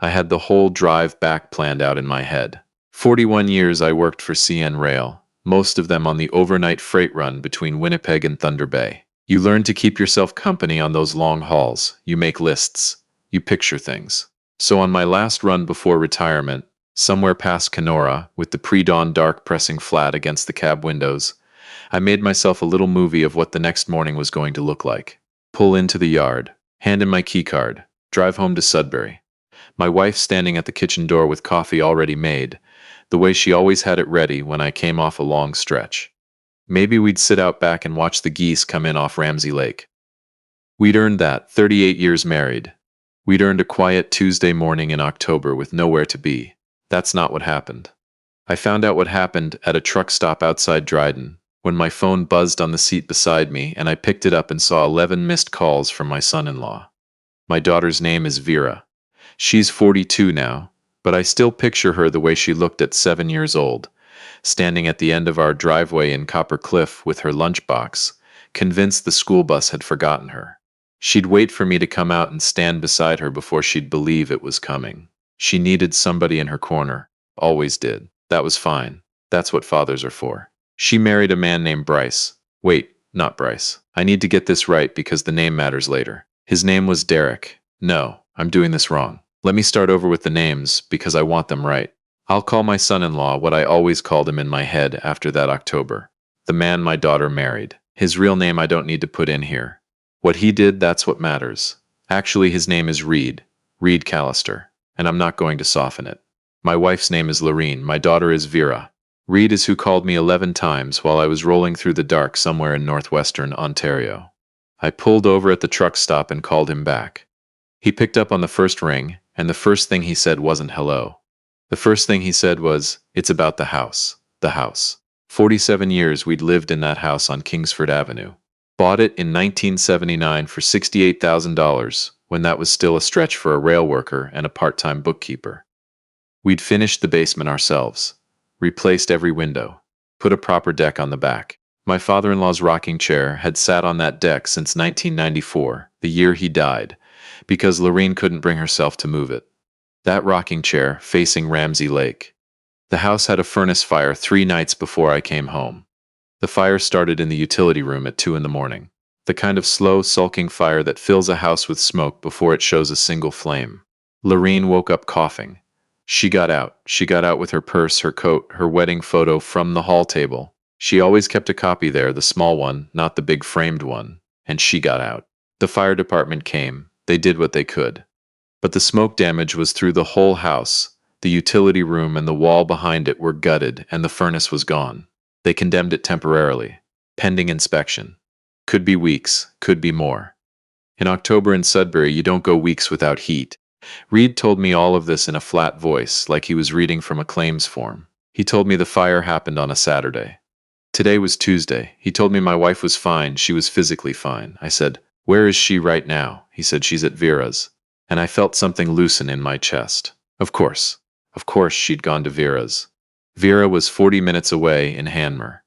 I had the whole drive back planned out in my head. 41 years I worked for CN Rail, most of them on the overnight freight run between Winnipeg and Thunder Bay. You learn to keep yourself company on those long hauls. You make lists. You picture things. So on my last run before retirement, somewhere past Kenora, with the pre-dawn dark pressing flat against the cab windows, I made myself a little movie of what the next morning was going to look like. Pull into the yard, hand in my keycard, drive home to Sudbury. My wife standing at the kitchen door with coffee already made, the way she always had it ready when I came off a long stretch. Maybe we'd sit out back and watch the geese come in off Ramsey Lake. We'd earned that, 38 years married. We'd earned a quiet Tuesday morning in October with nowhere to be. That's not what happened. I found out what happened at a truck stop outside Dryden, when my phone buzzed on the seat beside me and I picked it up and saw 11 missed calls from my son-in-law. My daughter's name is Vera. She's 42 now, but I still picture her the way she looked at 7 years old, standing at the end of our driveway in Copper Cliff with her lunchbox, convinced the school bus had forgotten her. She'd wait for me to come out and stand beside her before she'd believe it was coming. She needed somebody in her corner. Always did. That was fine. That's what fathers are for. She married a man named Bryce. Wait, not Bryce. I need to get this right because the name matters later. His name was Derek. No, I'm doing this wrong. Let me start over with the names because I want them right. I'll call my son-in-law what I always called him in my head after that October. The man my daughter married. His real name I don't need to put in here. What he did, that's what matters. Actually, his name is Reed Callister, and I'm not going to soften it. My wife's name is Lorene, my daughter is Vera. Reed is who called me 11 times while I was rolling through the dark somewhere in northwestern Ontario. I pulled over at the truck stop and called him back. He picked up on the first ring, and the first thing he said wasn't hello. The first thing he said was, "It's about the house. The house." 47 years we'd lived in that house on Kingsford Avenue. Bought it in 1979 for $68,000, when that was still a stretch for a rail worker and a part-time bookkeeper. We'd finished the basement ourselves, replaced every window, put a proper deck on the back. My father-in-law's rocking chair had sat on that deck since 1994, the year he died, because Lorene couldn't bring herself to move it. That rocking chair facing Ramsey Lake. The house had a furnace fire 3 nights before I came home. The fire started in the utility room at 2 in the morning. The kind of slow, sulking fire that fills a house with smoke before it shows a single flame. Lorene woke up coughing. She got out. She got out with her purse, her coat, her wedding photo from the hall table. She always kept a copy there, the small one, not the big framed one. And she got out. The fire department came. They did what they could. But the smoke damage was through the whole house. The utility room and the wall behind it were gutted, and the furnace was gone. They condemned it temporarily, pending inspection. Could be weeks, could be more. In October in Sudbury, you don't go weeks without heat. Reed told me all of this in a flat voice, like he was reading from a claims form. He told me the fire happened on a Saturday. Today was Tuesday. He told me my wife was fine, she was physically fine. I said, "Where is she right now?" He said, "She's at Vera's." And I felt something loosen in my chest. Of course she'd gone to Vera's. Vera was 40 minutes away in Hanmer.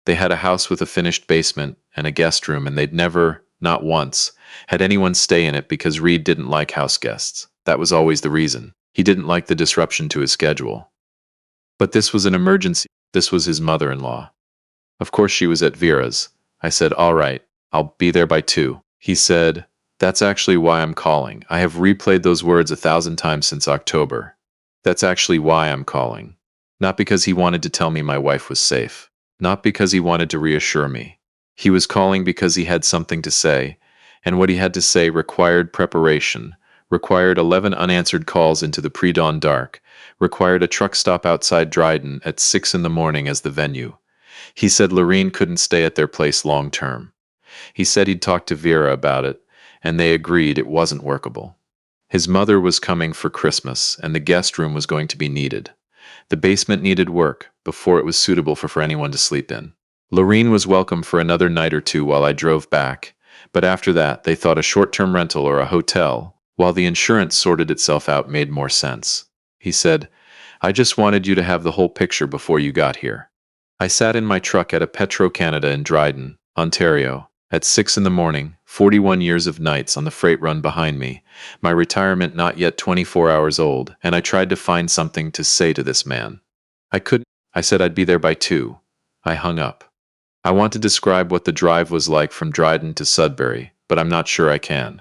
They had a house with a finished basement and a guest room, and they'd never, not once, had anyone stay in it because Reed didn't like house guests. That was always the reason. He didn't like the disruption to his schedule. But this was an emergency. This was his mother-in-law. Of course she was at Vera's. I said, "All right, I'll be there by 2. He said, "That's actually why I'm calling. I have replayed those words 1,000 times since October. That's actually why I'm calling. Not because he wanted to tell me my wife was safe. Not because he wanted to reassure me. He was calling because he had something to say, and what he had to say required preparation, required 11 unanswered calls into the pre-dawn dark, required a truck stop outside Dryden at 6 in the morning as the venue. He said Lorene couldn't stay at their place long term. He said he'd talked to Vera about it, and they agreed it wasn't workable. His mother was coming for Christmas, and the guest room was going to be needed. The basement needed work before it was suitable for anyone to sleep in. Lorene was welcome for another night or 2 while I drove back, but after that they thought a short-term rental or a hotel, while the insurance sorted itself out, made more sense. He said, "I just wanted you to have the whole picture before you got here." I sat in my truck at a Petro-Canada in Dryden, Ontario, At 6 in the morning, 41 years of nights on the freight run behind me, my retirement not yet 24 hours old, and I tried to find something to say to this man. I couldn't. I said I'd be there by 2. I hung up. I want to describe what the drive was like from Dryden to Sudbury, but I'm not sure I can.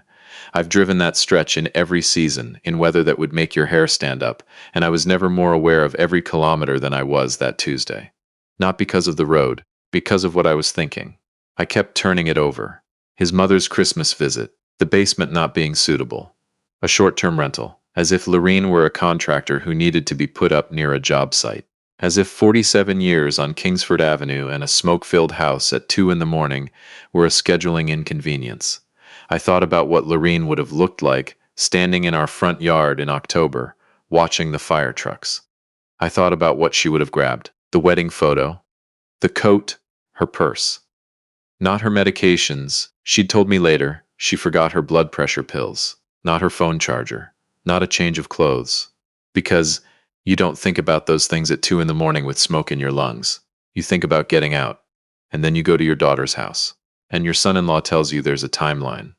I've driven that stretch in every season, in weather that would make your hair stand up, and I was never more aware of every kilometer than I was that Tuesday. Not because of the road, because of what I was thinking. I kept turning it over. His mother's Christmas visit, the basement not being suitable, a short-term rental, as if Lorene were a contractor who needed to be put up near a job site. As if 47 years on Kingsford Avenue and a smoke-filled house at 2 in the morning were a scheduling inconvenience. I thought about what Lorene would have looked like standing in our front yard in October, watching the fire trucks. I thought about what she would have grabbed: the wedding photo, the coat, her purse. Not her medications. She'd told me later she forgot her blood pressure pills. Not her phone charger. Not a change of clothes. Because you don't think about those things at 2 in the morning with smoke in your lungs. You think about getting out. And then you go to your daughter's house. And your son-in-law tells you there's a timeline.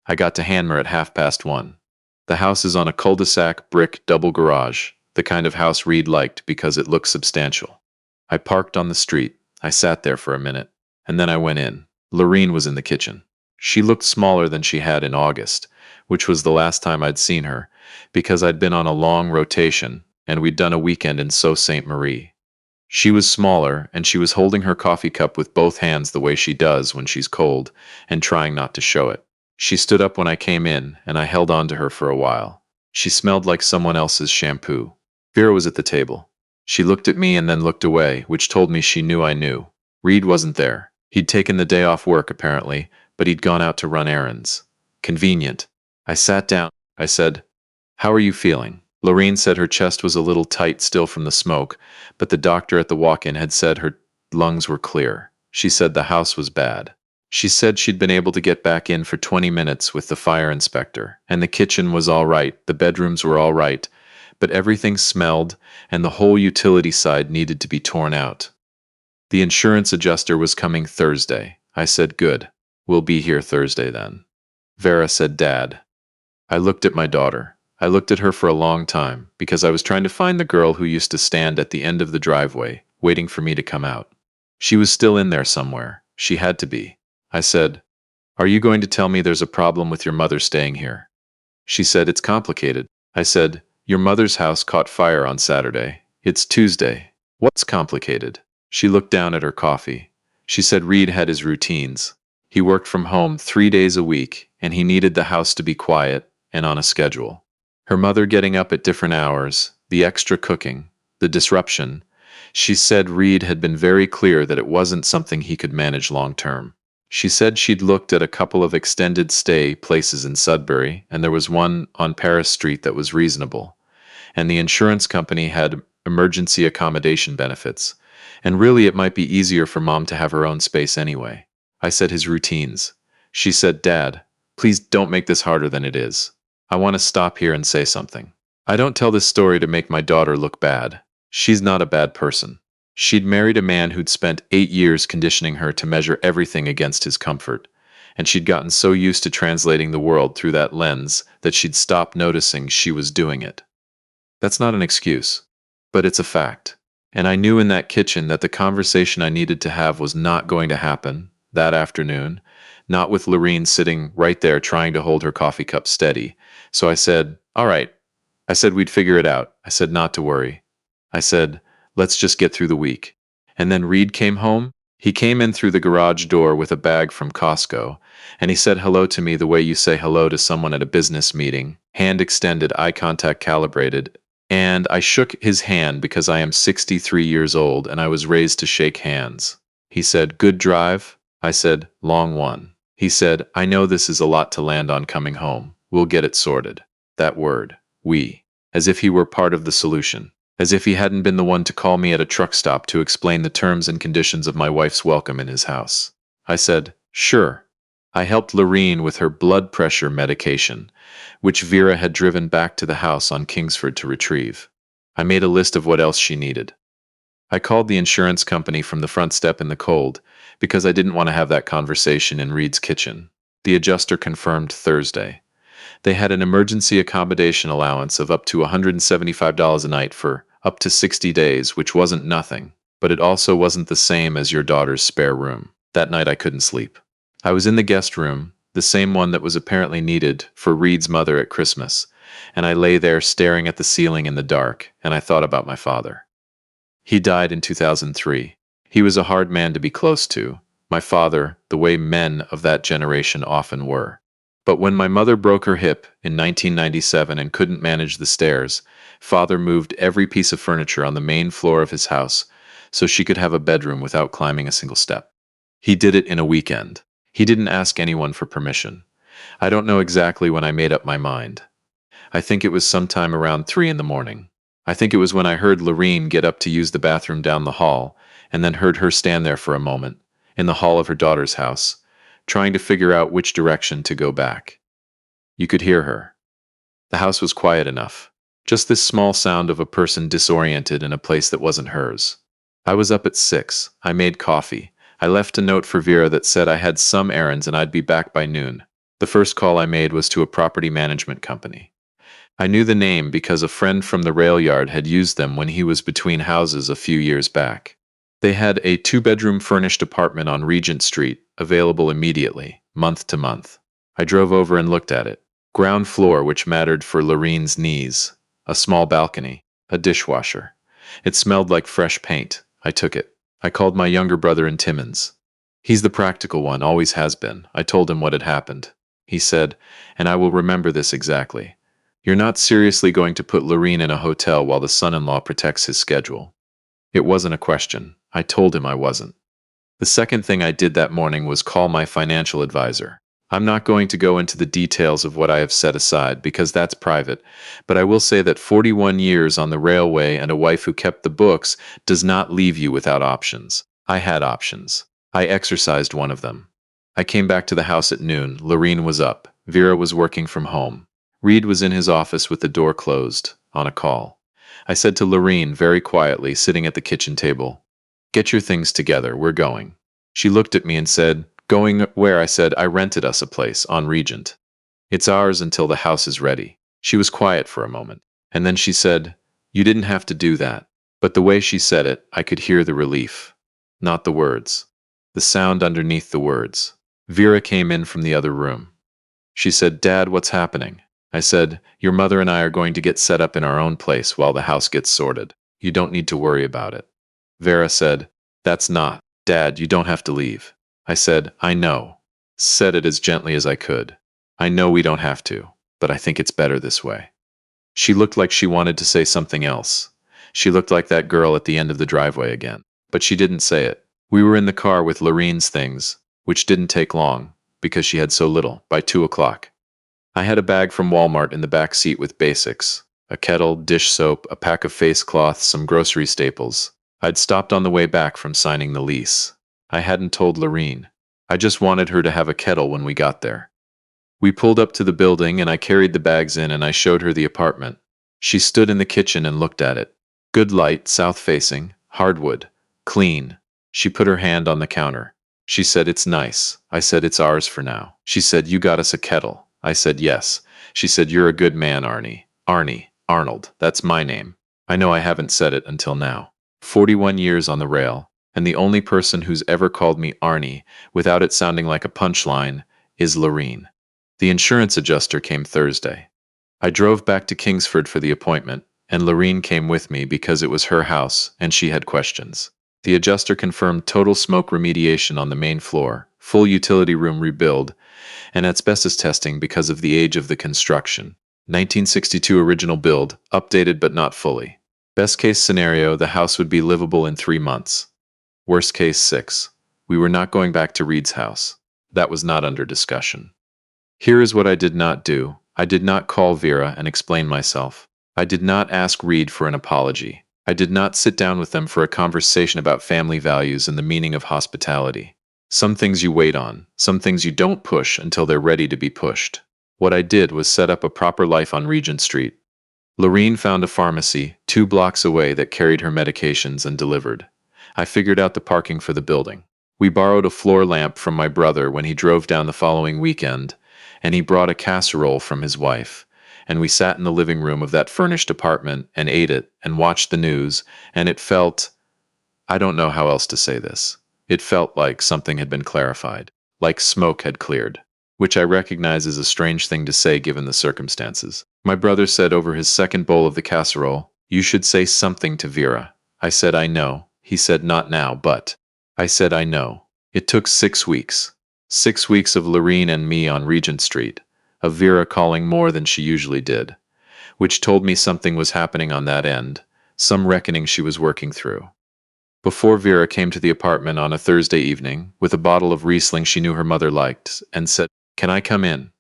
I got to Hanmer at 1:30. The house is on a cul-de-sac brick double garage, the kind of house Reed liked because it looked substantial. I parked on the street. I sat there for a minute. And then I went in. Lorene was in the kitchen. She looked smaller than she had in August, which was the last time I'd seen her, because I'd been on a long rotation, and we'd done a weekend in Sault Ste. Marie. She was smaller, and she was holding her coffee cup with both hands the way she does when she's cold, and trying not to show it. She stood up when I came in, and I held on to her for a while. She smelled like someone else's shampoo. Vera was at the table. She looked at me and then looked away, which told me she knew I knew. Reed wasn't there. He'd taken the day off work, apparently, but he'd gone out to run errands. Convenient. I sat down. I said, "How are you feeling?" Lorene said her chest was a little tight still from the smoke, but the doctor at the walk-in had said her lungs were clear. She said the house was bad. She said she'd been able to get back in for 20 minutes with the fire inspector, and the kitchen was all right, the bedrooms were all right, but everything smelled, and the whole utility side needed to be torn out. The insurance adjuster was coming Thursday. I said, "Good. We'll be here Thursday then." Vera said, "Dad." I looked at my daughter. I looked at her for a long time, because I was trying to find the girl who used to stand at the end of the driveway, waiting for me to come out. She was still in there somewhere. She had to be. I said, "Are you going to tell me there's a problem with your mother staying here?" She said, "It's complicated." I said, "Your mother's house caught fire on Saturday. It's Tuesday. What's complicated?" She looked down at her coffee. She said Reed had his routines. He worked from home 3 days a week, and he needed the house to be quiet and on a schedule. Her mother getting up at different hours, the extra cooking, the disruption. She said Reed had been very clear that it wasn't something he could manage long term. She said she'd looked at a couple of extended stay places in Sudbury, and there was one on Paris Street that was reasonable. And the insurance company had emergency accommodation benefits. And really it might be easier for Mom to have her own space anyway. I said his routines. She said, "Dad, please don't make this harder than it is. I want to stop here and say something. I don't tell this story to make my daughter look bad. She's not a bad person. She'd married a man who'd spent 8 years conditioning her to measure everything against his comfort, and she'd gotten so used to translating the world through that lens that she'd stopped noticing she was doing it. That's not an excuse, but it's a fact. And I knew in that kitchen that the conversation I needed to have was not going to happen that afternoon, not with Lorene sitting right there trying to hold her coffee cup steady. So I said, "All right." I said we'd figure it out. I said not to worry. I said, "Let's just get through the week." And then Reed came home. He came in through the garage door with a bag from Costco, and he said hello to me the way you say hello to someone at a business meeting, hand extended, eye contact calibrated. And I shook his hand because I am 63 years old and I was raised to shake hands. He said, "Good drive?" I said, "Long one." He said, "I know this is a lot to land on coming home. We'll get it sorted." That word, we, as if he were part of the solution, as if he hadn't been the one to call me at a truck stop to explain the terms and conditions of my wife's welcome in his house. I said, "Sure." I helped Lorene with her blood pressure medication, which Vera had driven back to the house on Kingsford to retrieve. I made a list of what else she needed. I called the insurance company from the front step in the cold because I didn't want to have that conversation in Reed's kitchen. The adjuster confirmed Thursday. They had an emergency accommodation allowance of up to $175 a night for up to 60 days, which wasn't nothing, but it also wasn't the same as your daughter's spare room. That night I couldn't sleep. I was in the guest room, the same one that was apparently needed for Reed's mother at Christmas, and I lay there staring at the ceiling in the dark, and I thought about my father. He died in 2003. He was a hard man to be close to, my father, the way men of that generation often were. But when my mother broke her hip in 1997 and couldn't manage the stairs, father moved every piece of furniture on the main floor of his house so she could have a bedroom without climbing a single step. He did it in a weekend. He didn't ask anyone for permission. I don't know exactly when I made up my mind. I think it was sometime around 3 in the morning. I think it was when I heard Lorene get up to use the bathroom down the hall, and then heard her stand there for a moment, in the hall of her daughter's house, trying to figure out which direction to go back. You could hear her. The house was quiet enough. Just this small sound of a person disoriented in a place that wasn't hers. I was up at 6. I made coffee. I left a note for Vera that said I had some errands and I'd be back by noon. The first call I made was to a property management company. I knew the name because a friend from the rail yard had used them when he was between houses a few years back. They had a 2-bedroom furnished apartment on Regent Street, available immediately, month to month. I drove over and looked at it. Ground floor, which mattered for Lorene's knees. A small balcony. A dishwasher. It smelled like fresh paint. I took it. I called my younger brother in Timmins. He's the practical one, always has been. I told him what had happened. He said, and I will remember this exactly, "You're not seriously going to put Lorene in a hotel while the son-in-law protects his schedule." It wasn't a question. I told him I wasn't. The second thing I did that morning was call my financial advisor. I'm not going to go into the details of what I have set aside because that's private, but I will say that 41 years on the railway and a wife who kept the books does not leave you without options. I had options. I exercised one of them. I came back to the house at noon. Lorene was up. Vera was working from home. Reed was in his office with the door closed, on a call. I said to Lorene very quietly, sitting at the kitchen table, "Get your things together, we're going." She looked at me and said, "Going where?" I said, "I rented us a place on Regent. It's ours until the house is ready." She was quiet for a moment, and then she said, "You didn't have to do that." But the way she said it, I could hear the relief. Not the words. The sound underneath the words. Vera came in from the other room. She said, "Dad, what's happening?" I said, "Your mother and I are going to get set up in our own place while the house gets sorted. You don't need to worry about it." Vera said, "That's not. Dad, you don't have to leave." I said, "I know." Said it as gently as I could. "I know we don't have to, but I think it's better this way." She looked like she wanted to say something else. She looked like that girl at the end of the driveway again. But she didn't say it. We were in the car with Lorene's things, which didn't take long, because she had so little, by 2 o'clock. I had a bag from Walmart in the back seat with basics. A kettle, dish soap, a pack of face cloths, some grocery staples. I'd stopped on the way back from signing the lease. I hadn't told Lorene. I just wanted her to have a kettle when we got there. We pulled up to the building and I carried the bags in and I showed her the apartment. She stood in the kitchen and looked at it. Good light, south-facing, hardwood, clean. She put her hand on the counter. She said, "It's nice." I said, "It's ours for now." She said, "You got us a kettle." I said, "Yes." She said, "You're a good man, Arnie." Arnold, that's my name. I know I haven't said it until now. 41 years on the rail, and the only person who's ever called me Arnie, without it sounding like a punchline, is Lorene. The insurance adjuster came Thursday. I drove back to Kingsford for the appointment, and Lorene came with me because it was her house, and she had questions. The adjuster confirmed total smoke remediation on the main floor, full utility room rebuild, and asbestos testing because of the age of the construction. 1962 original build, updated but not fully. Best case scenario, the house would be livable in 3 months. Worst case, 6. We were not going back to Reed's house. That was not under discussion. Here is what I did not do. I did not call Vera and explain myself. I did not ask Reed for an apology. I did not sit down with them for a conversation about family values and the meaning of hospitality. Some things you wait on, some things you don't push until they're ready to be pushed. What I did was set up a proper life on Regent Street. Lorene found a pharmacy 2 blocks away that carried her medications and delivered. I figured out the parking for the building. We borrowed a floor lamp from my brother when he drove down the following weekend, and he brought a casserole from his wife. And we sat in the living room of that furnished apartment and ate it and watched the news, and it felt, I don't know how else to say this. It felt like something had been clarified, like smoke had cleared, which I recognize as a strange thing to say given the circumstances. My brother said over his second bowl of the casserole, "You should say something to Vera." I said, "I know." He said, "Not now, but." I said, "I know." It took 6 weeks. 6 weeks of Lorene and me on Regent Street, of Vera calling more than she usually did, which told me something was happening on that end, some reckoning she was working through. Before Vera came to the apartment on a Thursday evening, with a bottle of Riesling she knew her mother liked, and said, "Can I come in?"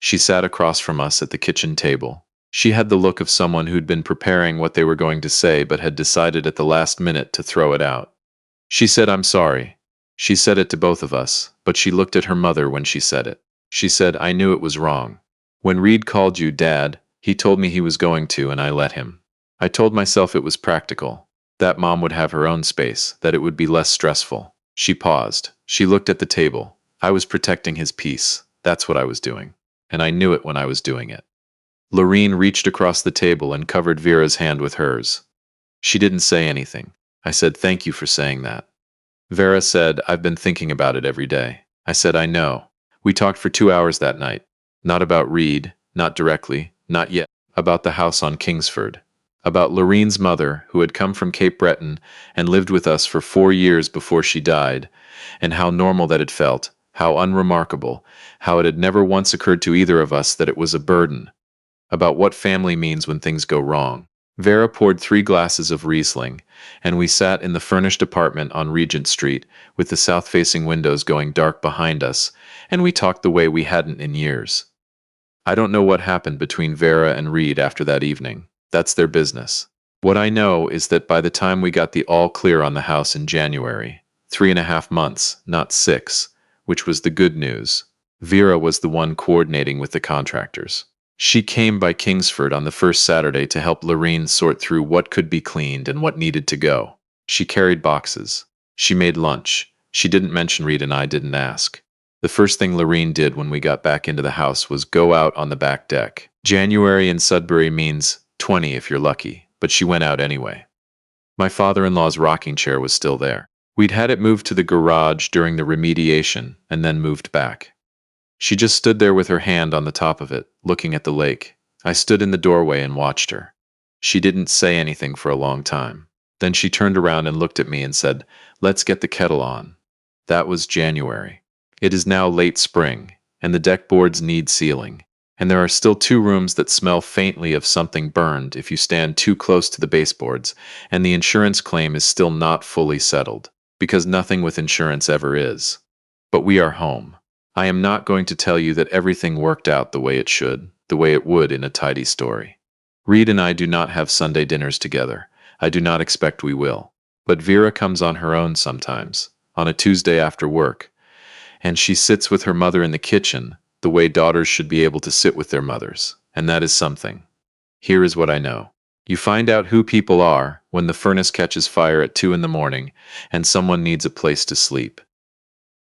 She sat across from us at the kitchen table. She had the look of someone who'd been preparing what they were going to say but had decided at the last minute to throw it out. She said, "I'm sorry." She said it to both of us, but she looked at her mother when she said it. She said, "I knew it was wrong. When Reed called you Dad, he told me he was going to, and I let him. I told myself it was practical, that Mom would have her own space, that it would be less stressful." She paused. She looked at the table. I was protecting his peace. That's what I was doing. And I knew it when I was doing it. Lorene reached across the table and covered Vera's hand with hers. She didn't say anything. I said, "Thank you for saying that." Vera said, "I've been thinking about it every day." I said, "I know." We talked for 2 hours that night. Not about Reed, not directly, not yet. About the house on Kingsford. About Lorene's mother, who had come from Cape Breton and lived with us for 4 years before she died, and how normal that it felt, how unremarkable, how it had never once occurred to either of us that it was a burden. About what family means when things go wrong. Vera poured 3 glasses of Riesling, and we sat in the furnished apartment on Regent Street, with the south-facing windows going dark behind us, and we talked the way we hadn't in years. I don't know what happened between Vera and Reed after that evening. That's their business. What I know is that by the time we got the all clear on the house in January, 3.5 months, not 6, which was the good news, Vera was the one coordinating with the contractors. She came by Kingsford on the first Saturday to help Lorene sort through what could be cleaned and what needed to go. She carried boxes. She made lunch. She didn't mention Reed and I didn't ask. The first thing Lorene did when we got back into the house was go out on the back deck. January in Sudbury means 20 if you're lucky, but she went out anyway. My father-in-law's rocking chair was still there. We'd had it moved to the garage during the remediation and then moved back. She just stood there with her hand on the top of it, looking at the lake. I stood in the doorway and watched her. She didn't say anything for a long time. Then she turned around and looked at me and said, "Let's get the kettle on." That was January. It is now late spring, and the deck boards need sealing. And there are still 2 rooms that smell faintly of something burned if you stand too close to the baseboards, and the insurance claim is still not fully settled, because nothing with insurance ever is. But we are home. I am not going to tell you that everything worked out the way it should, the way it would in a tidy story. Reed and I do not have Sunday dinners together. I do not expect we will. But Vera comes on her own sometimes, on a Tuesday after work, and she sits with her mother in the kitchen, the way daughters should be able to sit with their mothers, and that is something. Here is what I know. You find out who people are when the furnace catches fire at 2 in the morning and someone needs a place to sleep.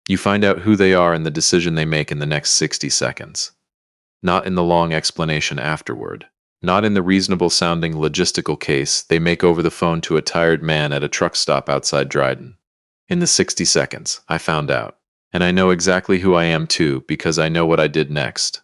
You find out who they are in the decision they make in the next 60 seconds. Not in the long explanation afterward. Not in the reasonable-sounding logistical case they make over the phone to a tired man at a truck stop outside Dryden. In the 60 seconds, I found out. And I know exactly who I am too, because I know what I did next.